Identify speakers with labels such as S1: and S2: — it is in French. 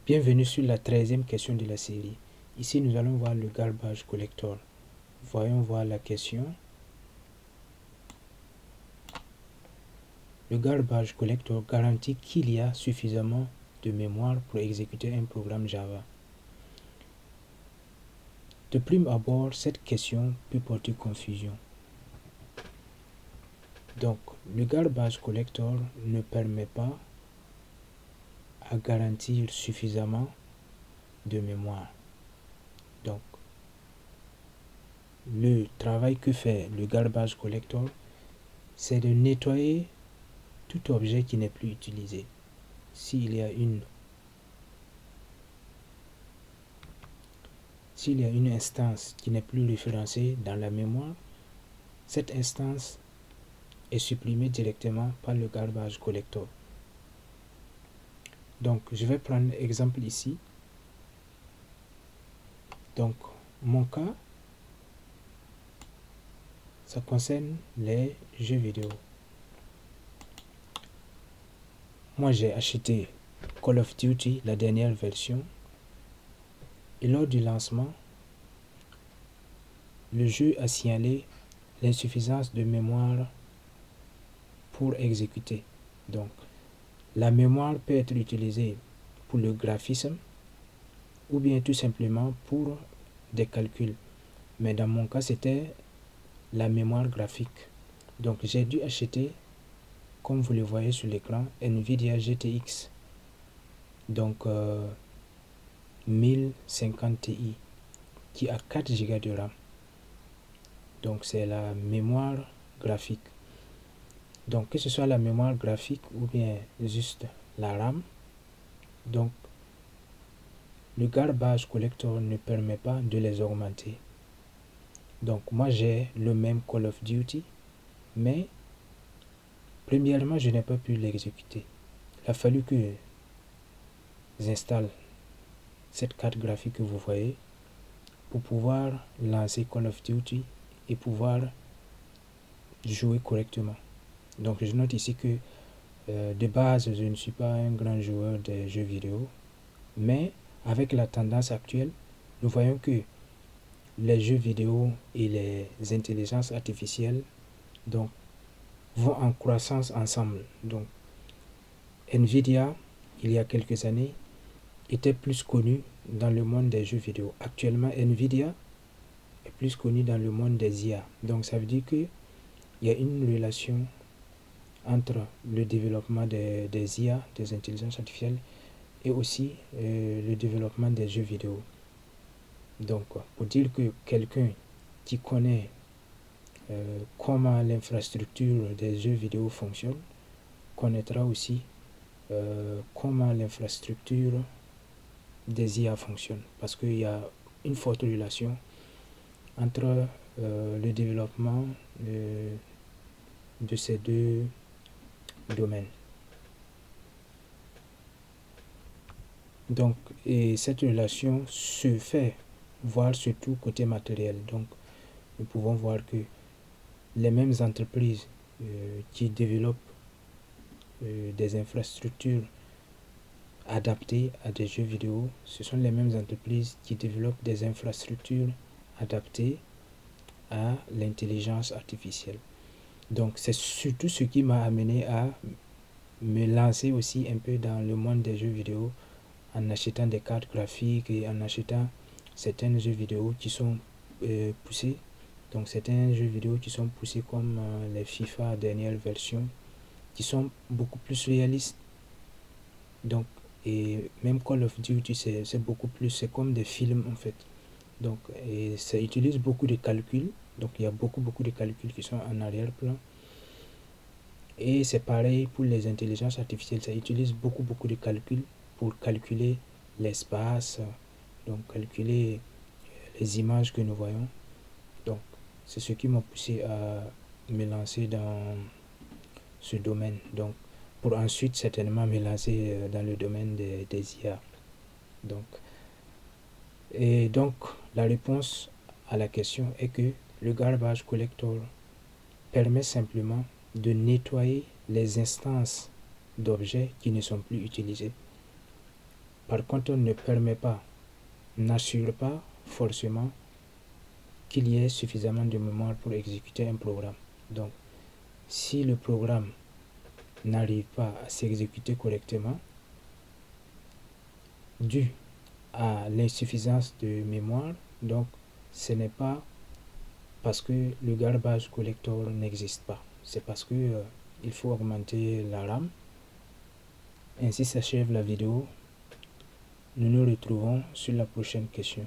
S1: Bienvenue sur la 13e question de la série. Ici, nous allons voir le garbage collector. Voyons voir la question. Le garbage collector garantit qu'il y a suffisamment de mémoire pour exécuter un programme Java. De prime abord, cette question peut porter confusion. Donc, le garbage collector ne permet pas à garantir suffisamment de mémoire. Donc, le travail que fait le garbage collector, c'est de nettoyer tout objet qui n'est plus utilisé. S'il y a une instance qui n'est plus référencée dans la mémoire, cette instance est supprimée directement par le garbage collector. Donc, je vais prendre l'exemple ici. Donc, mon cas, ça concerne les jeux vidéo. Moi, j'ai acheté Call of Duty, la dernière version. Et lors du lancement, le jeu a signalé l'insuffisance de mémoire pour exécuter. Donc, la mémoire peut être utilisée pour le graphisme ou bien tout simplement pour des calculs. Mais dans mon cas, c'était la mémoire graphique. Donc, j'ai dû acheter, comme vous le voyez sur l'écran, NVIDIA GTX. Donc, 1050 Ti qui a 4 Go de RAM. Donc, c'est la mémoire graphique. Donc, que ce soit la mémoire graphique ou bien juste la RAM, donc le garbage collector ne permet pas de les augmenter. Donc, moi, j'ai le même Call of Duty, mais premièrement, je n'ai pas pu l'exécuter. Il a fallu que j'installe cette carte graphique que vous voyez pour pouvoir lancer Call of Duty et pouvoir jouer correctement. Donc, je note ici que de base, je ne suis pas un grand joueur de jeux vidéo, mais avec la tendance actuelle, nous voyons que les jeux vidéo et les intelligences artificielles donc, vont en croissance ensemble. Donc, NVIDIA, il y a quelques années, était plus connu dans le monde des jeux vidéo. Actuellement, NVIDIA est plus connu dans le monde des IA. Donc, ça veut dire qu'il y a une relation entre le développement des IA, des intelligences artificielles, et aussi le développement des jeux vidéo. Donc, pour dire que quelqu'un qui connaît comment l'infrastructure des jeux vidéo fonctionne, connaîtra aussi comment l'infrastructure des IA fonctionne. Parce qu'il y a une forte relation entre le développement de ces deux domaines. Donc, et cette relation se fait voir surtout côté matériel. Donc, nous pouvons voir que les mêmes entreprises qui développent des infrastructures adaptées à des jeux vidéo, ce sont les mêmes entreprises qui développent des infrastructures adaptées à l'intelligence artificielle. Donc, c'est surtout ce qui m'a amené à me lancer aussi un peu dans le monde des jeux vidéo en achetant des cartes graphiques et en achetant certains jeux vidéo qui sont poussés. Donc, certains jeux vidéo qui sont poussés comme les FIFA dernière version, qui sont beaucoup plus réalistes. Donc, et même Call of Duty, c'est beaucoup plus, c'est comme des films en fait. Donc, et ça utilise beaucoup de calculs. Donc, il y a beaucoup de calculs qui sont en arrière-plan. Et c'est pareil pour les intelligences artificielles. Ça utilise beaucoup de calculs pour calculer l'espace, donc calculer les images que nous voyons. Donc, c'est ce qui m'a poussé à me lancer dans ce domaine. Donc, pour ensuite certainement me lancer dans le domaine des IA. Donc, et donc, la réponse à la question est que le garbage collector permet simplement de nettoyer les instances d'objets qui ne sont plus utilisés. Par contre, on ne permet pas, n'assure pas forcément qu'il y ait suffisamment de mémoire pour exécuter un programme. Donc, si le programme n'arrive pas à s'exécuter correctement, dû à l'insuffisance de mémoire, donc ce n'est pas parce que le garbage collector n'existe pas, c'est parce que il faut augmenter la RAM. Ainsi s'achève la vidéo. Nous nous retrouvons sur la prochaine question.